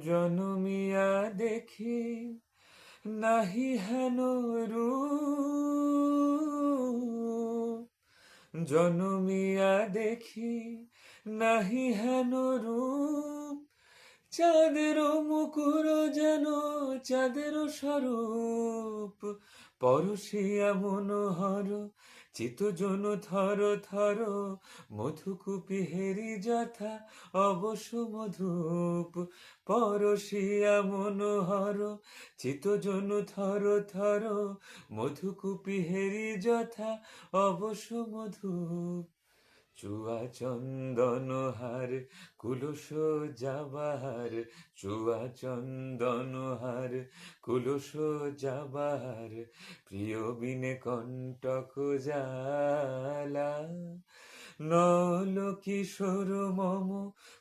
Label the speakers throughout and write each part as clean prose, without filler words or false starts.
Speaker 1: জনমিয়া দেখি নাহি হেন রূপ, জনমিয়া দেখি নাহি হেন রূপ, চাঁদের মুকুর যেন চাঁদের স্বরূপ, পরশিয়া মনোহর চিতজন থর থর, মধুকুপি হেরি যথা অবশ্য মধুপ, পরশিয়া মনোহর চিতজন থর থর, মধুকুপি হেরি যথা অবশ্য মধুপ, চুয়া চন্দন হার কুলস যাবার, চুয়া চন্দন হার কুলস যাবার, প্রিয় বিনে কণ্টক জ্বালা, নল কিশোর মম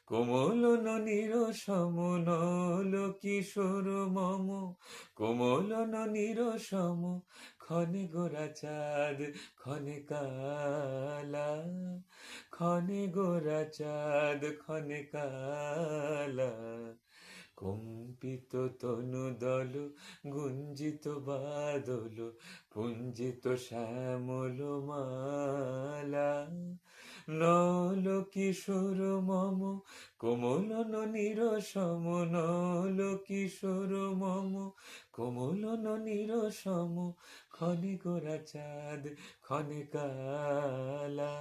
Speaker 1: কোমল ননির সম, নল কিশোর মম কোমল ননির সম, ক্ষণে গোরা চাঁদ ক্ষণে কালা, ক্ষণে গোরা চাঁদ ক্ষণে কালা, কম্পিত তনু দল গুঞ্জিত বাদল, পুঞ্জিত শ্যামল মালা, নল কিশোর মম কোমল ননির সম, নল কিশোর মম কোমল ননির সম, ক্ষণে গোরা চাঁদ ক্ষণে কালা,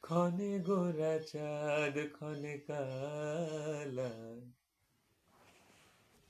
Speaker 1: ক্ষণে গোরা চাঁদ ক্ষণে কালা।